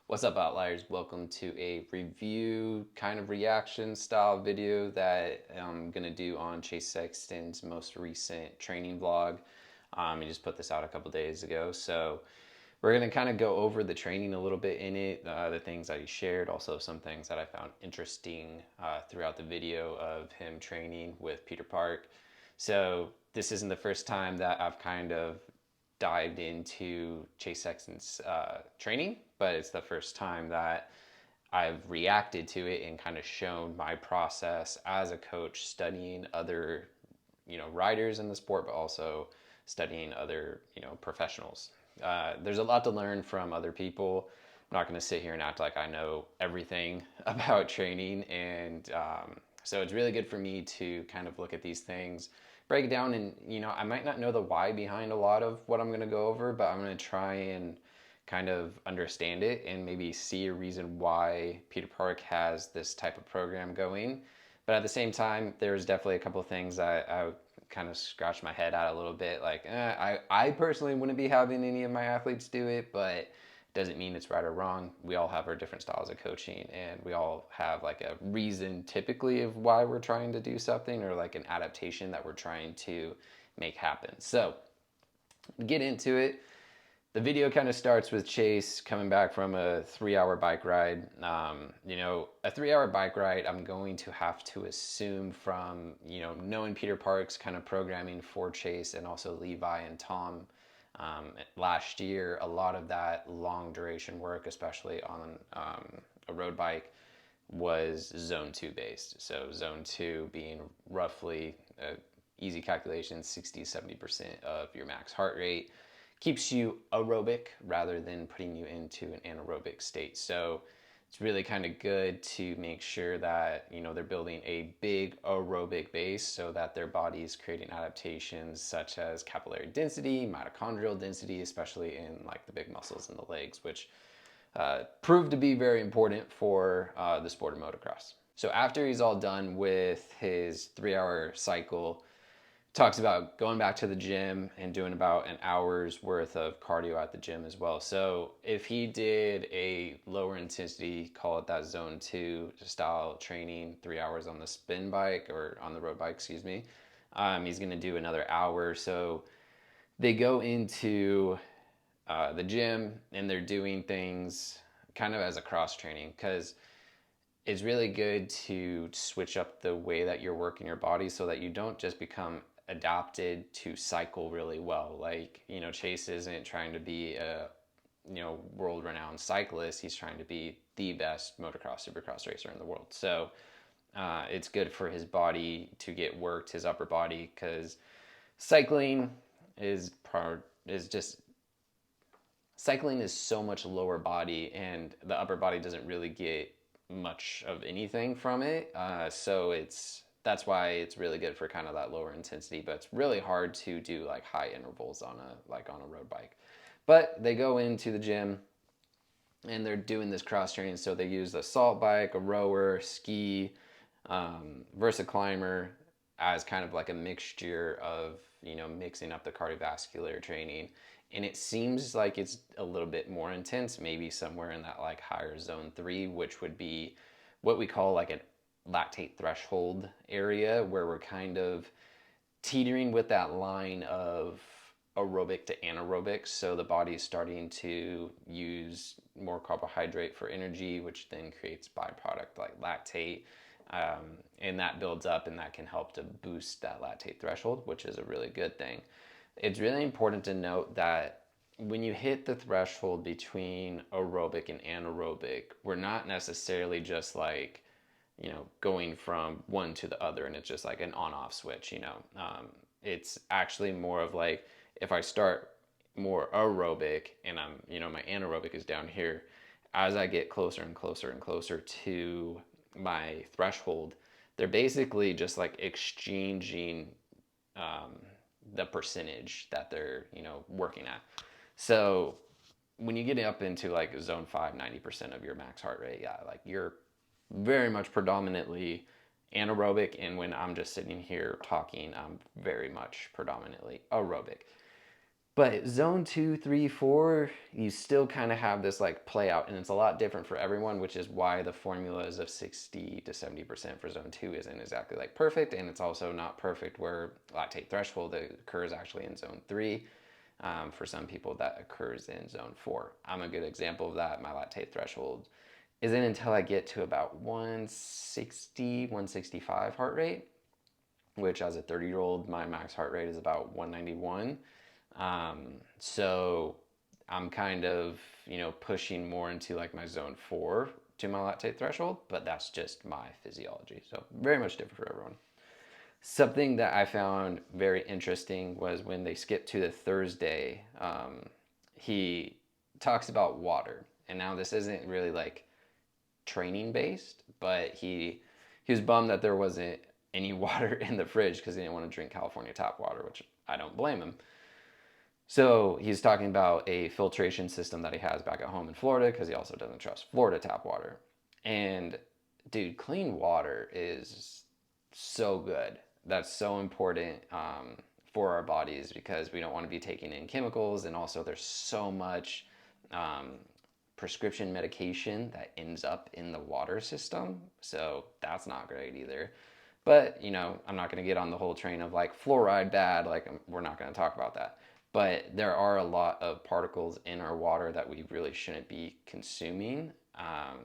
What's up, Outliers? Welcome to a review kind of reaction style video that I'm gonna do on Chase Sexton's most recent training vlog. He just put this out a couple days ago, so we're gonna kind of go over the training a little bit in it, the things that he shared, also some things that I found interesting throughout the video of him training with Peter Park. So this isn't the first time that I've kind of dived into Chase Sexton's training, but it's the first time that I've reacted to it and kind of shown my process as a coach, studying other, riders in the sport, but also studying other, professionals. There's a lot to learn from other people. I'm not going to sit here and act like I know everything about training, and so it's really good for me to kind of look at these things, break it down, and I might not know the why behind a lot of what I'm going to go over, but I'm going to try and kind of understand it and maybe see a reason why Peter Park has this type of program going. But at the same time, there's definitely a couple of things I kind of scratch my head at a little bit. Like, I personally wouldn't be having any of my athletes do it, but doesn't mean it's right or wrong. We all have our different styles of coaching, and we all have like a reason typically of why we're trying to do something, or like an adaptation that we're trying to make happen. So, get into it. The video kind of starts with Chase coming back from a 3-hour bike ride. A 3-hour bike ride, I'm going to have to assume from, knowing Peter Park's kind of programming for Chase and also Levi and Tom last year, a lot of that long duration work, especially on a road bike, was zone 2 based. So zone 2 being roughly, easy calculation, 60-70% of your max heart rate, keeps you aerobic rather than putting you into an anaerobic state. So it's really kind of good to make sure that they're building a big aerobic base so that their body is creating adaptations such as capillary density, mitochondrial density, especially in like the big muscles in the legs, which proved to be very important for the sport of motocross. So after he's all done with his 3-hour cycle, talks about going back to the gym and doing about an hour's worth of cardio at the gym as well. So if he did a lower intensity, call it that zone 2 style training, 3 hours on the spin bike or on the road bike, excuse me, he's going to do another hour. So they go into the gym and they're doing things kind of as a cross training, because it's really good to switch up the way that you're working your body so that you don't just become adapted to cycle really well. Like, Chase isn't trying to be a, world renowned cyclist. He's trying to be the best motocross, supercross racer in the world. So it's good for his body to get worked, his upper body, because cycling is just cycling is so much lower body, and the upper body doesn't really get much of anything from it. That's why it's really good for kind of that lower intensity, but it's really hard to do like high intervals on a road bike. But they go into the gym and they're doing this cross training. So they use a salt bike, a rower, ski, Versa climber as kind of like a mixture of mixing up the cardiovascular training. And it seems like it's a little bit more intense, maybe somewhere in that like higher zone 3, which would be what we call like a lactate threshold area, where we're kind of teetering with that line of aerobic to anaerobic. So the body is starting to use more carbohydrate for energy, which then creates byproduct like lactate. And that builds up, and that can help to boost that lactate threshold, which is a really good thing. It's really important to note that when you hit the threshold between aerobic and anaerobic, we're not necessarily just like, going from one to the other and it's just like an on-off switch. It's actually more of like, if I start more aerobic and I'm, my anaerobic is down here, as I get closer and closer and closer to my threshold, they're basically just like exchanging the percentage that they're working at. So when you get up into like zone 5, 90% of your max heart rate, yeah, like you're very much predominantly anaerobic, and when I'm just sitting here talking, I'm very much predominantly aerobic. But zone 2, 3, 4, you still kind of have this like play out, and it's a lot different for everyone, which is why the formulas of 60 to 70% for zone 2 isn't exactly like perfect, and it's also not perfect where lactate threshold occurs actually in zone 3. For some people, that occurs in zone 4. I'm a good example of that. My lactate threshold isn't until I get to about 160, 165 heart rate, which as a 30-year-old, my max heart rate is about 191. So I'm kind of, pushing more into like my zone 4 to my lactate threshold, but that's just my physiology. So very much different for everyone. Something that I found very interesting was when they skipped to the Thursday, he talks about water. And now this isn't really like training based, but he was bummed that there wasn't any water in the fridge because he didn't want to drink California tap water, which I don't blame him. So he's talking about a filtration system that he has back at home in Florida because he also doesn't trust Florida tap water. And dude, clean water is so good. That's so important for our bodies because we don't want to be taking in chemicals, and also there's so much prescription medication that ends up in the water system. So that's not great either. But, I'm not going to get on the whole train of like fluoride bad, like we're not going to talk about that. But there are a lot of particles in our water that we really shouldn't be consuming.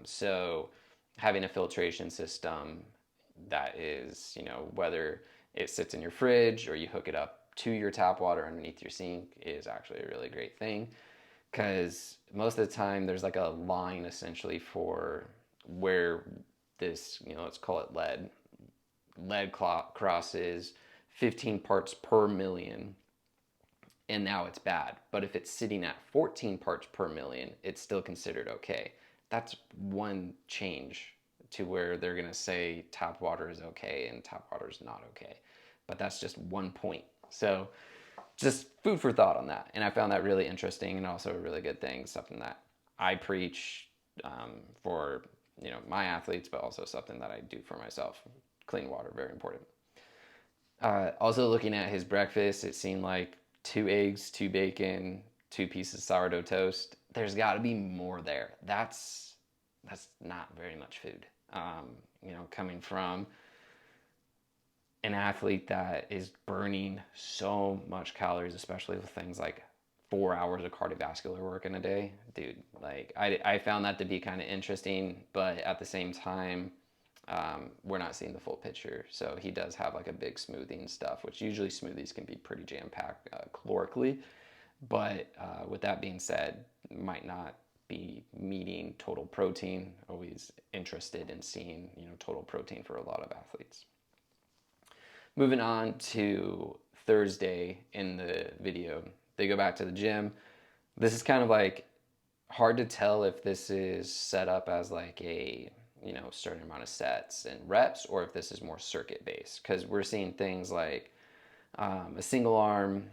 So having a filtration system that is, whether it sits in your fridge or you hook it up to your tap water underneath your sink is actually a really great thing. Because most of the time there's like a line essentially for where this, let's call it lead crosses 15 parts per million, and now it's bad. But if it's sitting at 14 parts per million, it's still considered okay. That's one change to where they're going to say tap water is okay and tap water is not okay. But that's just one point. So just food for thought on that. And I found that really interesting and also a really good thing, something that I preach for my athletes, but also something that I do for myself. Clean water, very important. Also looking at his breakfast, it seemed like 2 eggs, 2 bacon, 2 pieces of sourdough toast. There's got to be more there. That's not very much food. Coming from an athlete that is burning so much calories, especially with things like 4 hours of cardiovascular work in a day, dude. Like I found that to be kind of interesting, but at the same time, we're not seeing the full picture. So he does have like a big smoothie and stuff, which usually smoothies can be pretty jam-packed calorically. But with that being said, might not be meeting total protein. Always interested in seeing total protein for a lot of athletes. Moving on to Thursday in the video, they go back to the gym. This is kind of like hard to tell if this is set up as like a certain amount of sets and reps, or if this is more circuit based, because we're seeing things like a single arm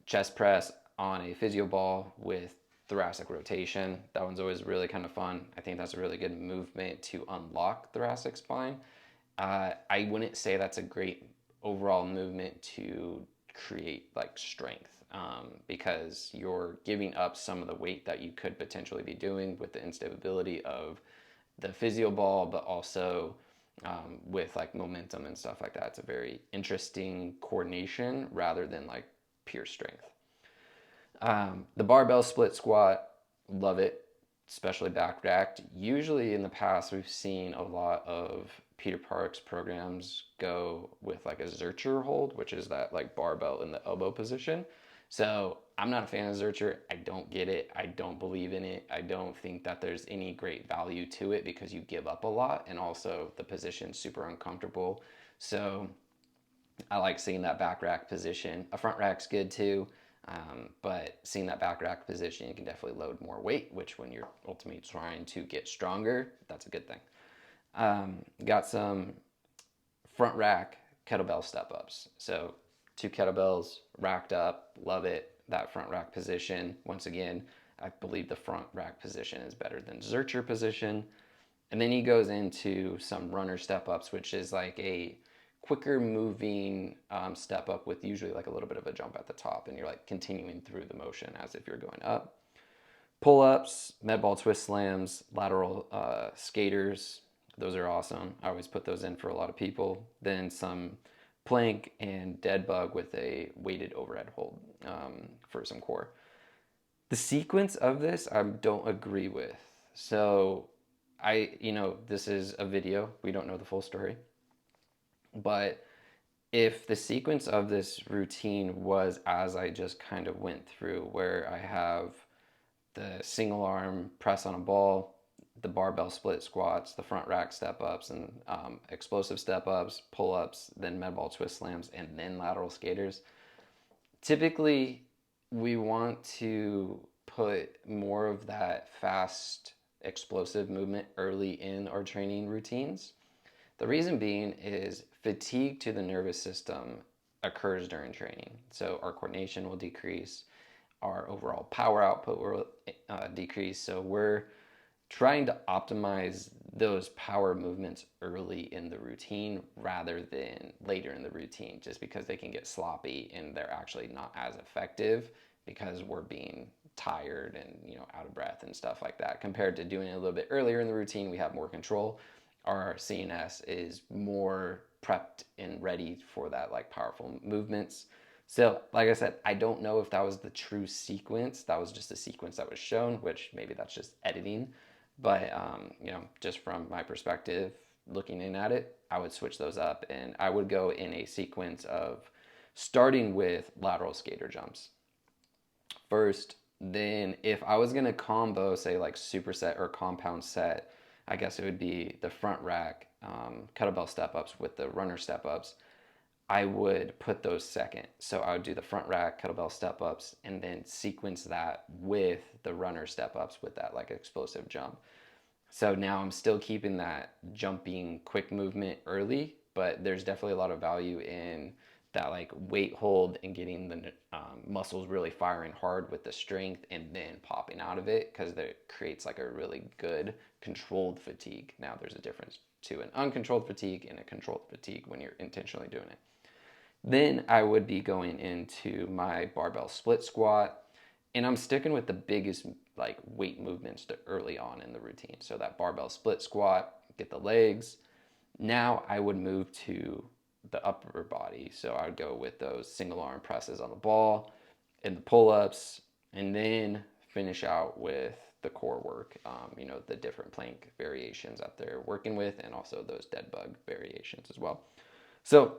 chest press on a physio ball with thoracic rotation. That one's always really kind of fun. I think that's a really good movement to unlock thoracic spine. I wouldn't say that's a great overall movement to create like strength, because you're giving up some of the weight that you could potentially be doing with the instability of the physio ball, but also with like momentum and stuff like that. It's a very interesting coordination rather than like pure strength. The barbell split squat, love it, especially back racked. Usually in the past, we've seen a lot of Peter Park's programs go with like a Zercher hold, which is that like barbell in the elbow position. So I'm not a fan of Zercher. I don't get it. I don't believe in it. I don't think that there's any great value to it because you give up a lot, and also the position's super uncomfortable. So I like seeing that back rack position. A front rack's good too, but seeing that back rack position, you can definitely load more weight, which when you're ultimately trying to get stronger, that's a good thing. Got some front rack kettlebell step ups. So 2 kettlebells racked up, love it. That front rack position, once again, I believe the front rack position is better than Zercher position. And then he goes into some runner step ups, which is like a quicker moving step up with usually like a little bit of a jump at the top, and you're like continuing through the motion as if you're going up. Pull-ups, med ball twist slams, lateral skaters, those are awesome. I always put those in for a lot of people. Then some plank and dead bug with a weighted overhead hold for some core. The sequence of this I don't agree with. So this is a video. We don't know the full story. But if the sequence of this routine was as I just kind of went through, where I have the single arm press on a ball, the barbell split squats, the front rack step ups, and explosive step ups, pull ups, then med ball twist slams, and then lateral skaters. Typically, we want to put more of that fast, explosive movement early in our training routines. The reason being is fatigue to the nervous system occurs during training. So our coordination will decrease, our overall power output will decrease. So we're trying to optimize those power movements early in the routine rather than later in the routine, just because they can get sloppy and they're actually not as effective because we're being tired and out of breath and stuff like that. Compared to doing it a little bit earlier in the routine, we have more control. Our CNS is more prepped and ready for that like powerful movements. So, like I said, I don't know if that was the true sequence. That was just a sequence that was shown, which maybe that's just editing. But, just from my perspective, looking in at it, I would switch those up and I would go in a sequence of starting with lateral skater jumps first. Then, if I was going to combo, say like superset or compound set, I guess it would be the front rack kettlebell step ups with the runner step ups. I would put those second. So I would do the front rack kettlebell step ups and then sequence that with the runner step ups with that like explosive jump. So now I'm still keeping that jumping quick movement early, but there's definitely a lot of value in that like weight hold and getting the muscles really firing hard with the strength and then popping out of it, because that creates like a really good controlled fatigue. Now there's a difference to an uncontrolled fatigue and a controlled fatigue when you're intentionally doing it. Then I would be going into my barbell split squat, and I'm sticking with the biggest like weight movements to early on in the routine. So that barbell split squat, get the legs. Now I would move to the upper body. So I would go with those single arm presses on the ball and the pull-ups, and then finish out with the core work, the different plank variations that they're working with, and also those dead bug variations as well. So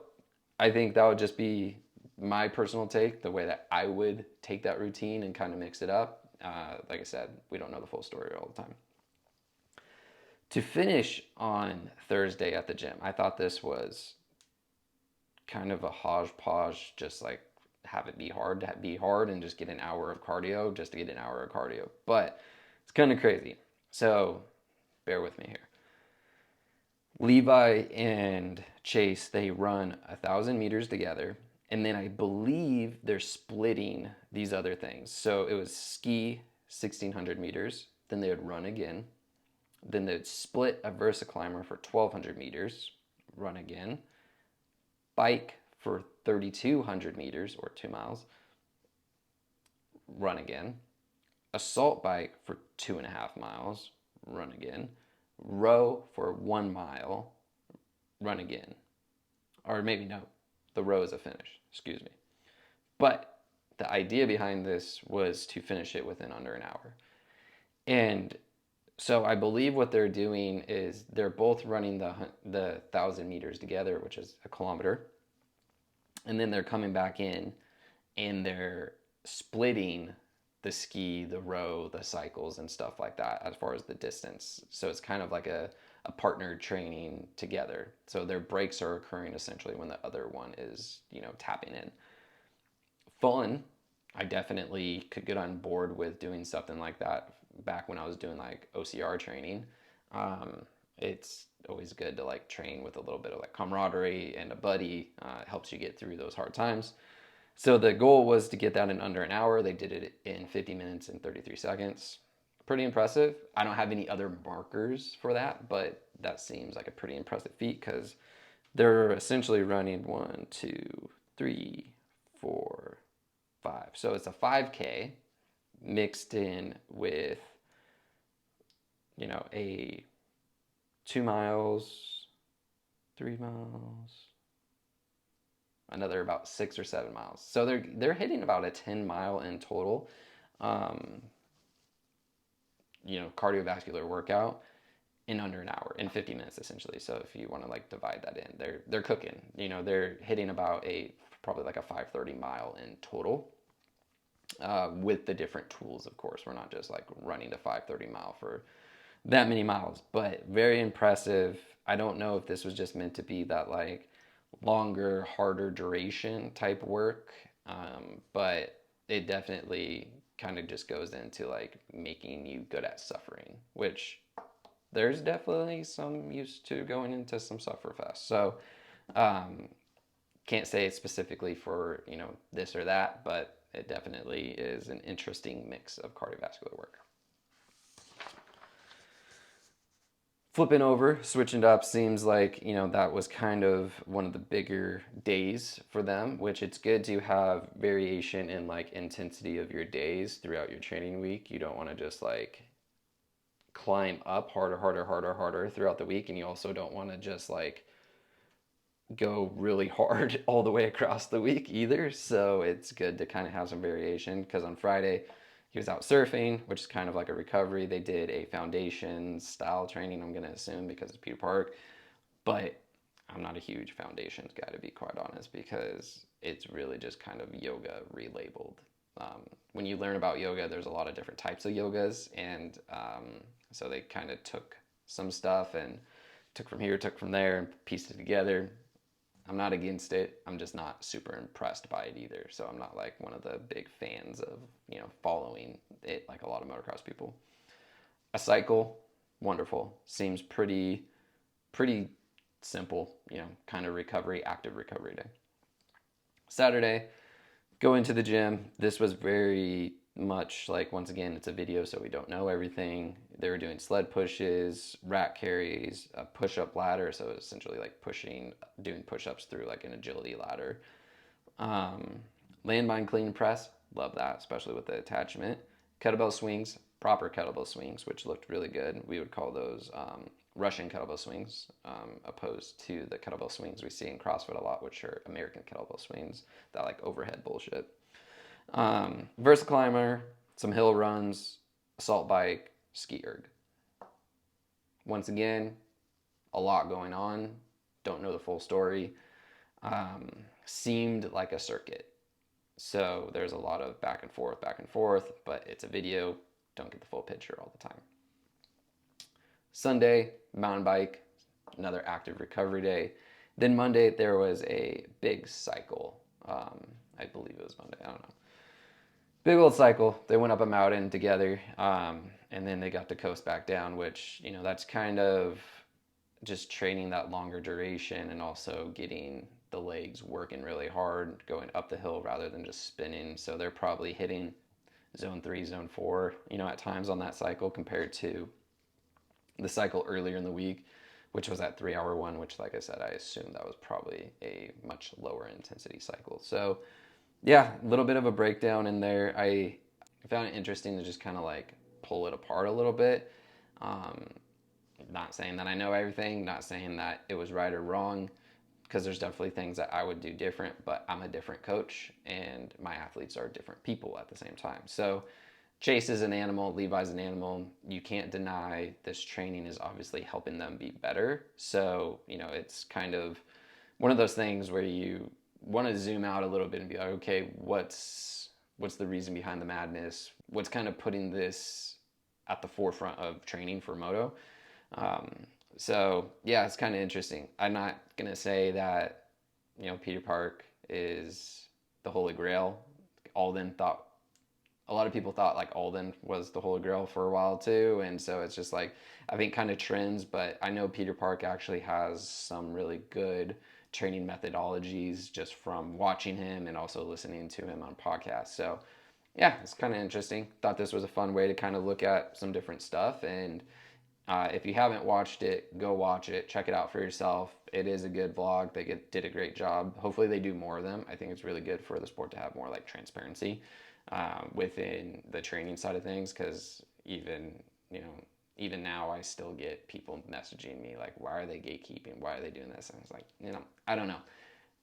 I think that would just be my personal take, the way that I would take that routine and kind of mix it up. Like I said, we don't know the full story all the time. To finish on Thursday at the gym, I thought this was kind of a hodgepodge, just like have it be hard and just get an hour of cardio just to get an hour of cardio. But it's kind of crazy. So bear with me here. Levi and Chase, they run 1,000 meters together, and then I believe they're splitting these other things. So it was ski 1,600 meters, then they would run again, then they'd split a Versa climber for 1,200 meters, run again, bike for 3,200 meters or 2 miles, run again, assault bike for 2.5 miles, run again, row for 1 mile, run again. Or maybe no, the row is a finish, excuse me. But the idea behind this was to finish it within under an hour. And so I believe what they're doing is they're both running the 1,000 meters together, which is a kilometer. And then they're coming back in and they're splitting the ski, the row, the cycles, and stuff like that as far as the distance. So it's kind of like a partnered training together. So their breaks are occurring essentially when the other one is, tapping in. Fun. I definitely could get on board with doing something like that back when I was doing like OCR training. It's always good to like train with a little bit of like camaraderie and a buddy. It helps you get through those hard times. So the goal was to get that in under an hour. They did it in 50 minutes and 33 seconds. Pretty impressive. I don't have any other markers for that, but that seems like a pretty impressive feat because They're essentially running 1, 2, 3, 4, 5. So it's a 5K mixed in with, a 2 miles, 3 miles, another about 6 or 7 miles. So they're hitting about a 10 mile in total, um, cardiovascular workout in under an hour, in 50 minutes essentially. So if you want to like divide that in, they're cooking. They're hitting about probably like a 530 mile in total. With the different tools, of course, we're not just like running the 530 mile for that many miles, but very impressive. I don't know if this was just meant to be that like longer, harder duration type work, but it definitely kind of just goes into like making you good at suffering, which there's definitely some use to going into some sufferfest. So um, can't say it's specifically for this or that, but it definitely is an interesting mix of cardiovascular work. Flipping over, switching it up, seems like that was kind of one of the bigger days for them, which it's good to have variation in like intensity of your days throughout your training week. You don't want to just like climb up harder, harder, harder, harder throughout the week, and you also don't want to just like go really hard all the way across the week either. So it's good to kind of have some variation, because on Friday he was out surfing, which is kind of like a recovery. They did a foundation style training, I'm going to assume, because it's Peter Park. But I'm not a huge foundations guy, to be quite honest, because it's really just kind of yoga relabeled. When you learn about yoga, there's a lot of different types of yogas, and so they kind of took some stuff and took from here, took from there, and pieced it together. I'm not against it. I'm just not super impressed by it either. So I'm not like one of the big fans of, following it like a lot of motocross people. A cycle, wonderful. Seems pretty simple, kind of recovery, active recovery day. Saturday, go into the gym. This was very much like, once again, it's a video, so we don't know everything. They were doing sled pushes, rack carries, a push-up ladder, so essentially like doing push-ups through like an agility ladder. Landmine clean and press, love that, especially with the attachment. Kettlebell swings, proper kettlebell swings, which looked really good. We would call those Russian kettlebell swings, opposed to the kettlebell swings we see in CrossFit a lot, which are American kettlebell swings, that like overhead bullshit. Versa climber, some hill runs, assault bike, ski erg. Once again, a lot going on. Don't know the full story. Seemed like a circuit. So there's a lot of back and forth, but it's a video. Don't get the full picture all the time. Sunday, mountain bike, another active recovery day. Then Monday, there was a big cycle. I believe it was Monday. I don't know. Big old cycle. They went up a mountain together, and then they got to coast back down, which, that's kind of just training that longer duration and also getting the legs working really hard, going up the hill rather than just spinning. So they're probably hitting zone 3, zone 4, at times on that cycle, compared to the cycle earlier in the week, which was that 3-hour one, which, like I said, I assume that was probably a much lower intensity cycle. So yeah, a little bit of a breakdown in there. I found it interesting to just kind of like pull it apart a little bit. Not saying that I know everything, not saying that it was right or wrong, because there's definitely things that I would do different, but I'm a different coach and my athletes are different people at the same time. So Chase is an animal, Levi's an animal. You can't deny this training is obviously helping them be better. So, it's kind of one of those things where you want to zoom out a little bit and be like, okay, what's the reason behind the madness? What's kind of putting this at the forefront of training for moto? So yeah, it's kind of interesting. I'm not gonna say that Peter Park is the Holy Grail. A lot of people thought like Alden was the Holy Grail for a while too, and so it's just like, I think, kind of trends. But I know Peter Park actually has some really good training methodologies just from watching him and also listening to him on podcasts. So yeah, it's kind of interesting. Thought this was a fun way to kind of look at some different stuff, and If you haven't watched it, go watch it. Check it out for yourself. It is a good vlog. Did a great job. Hopefully they do more of them. I think it's really good for the sport to have more like transparency within the training side of things, because even now I still get people messaging me like, why are they gatekeeping? Why are they doing this? And it's like, I don't know.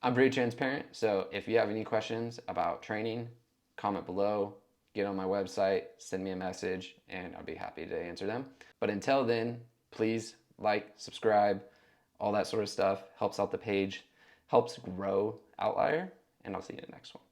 I'm pretty transparent. So if you have any questions about training, comment below, get on my website, send me a message, and I'll be happy to answer them. But until then, please like, subscribe, all that sort of stuff. Helps out the page, helps grow Outlier, and I'll see you in the next one.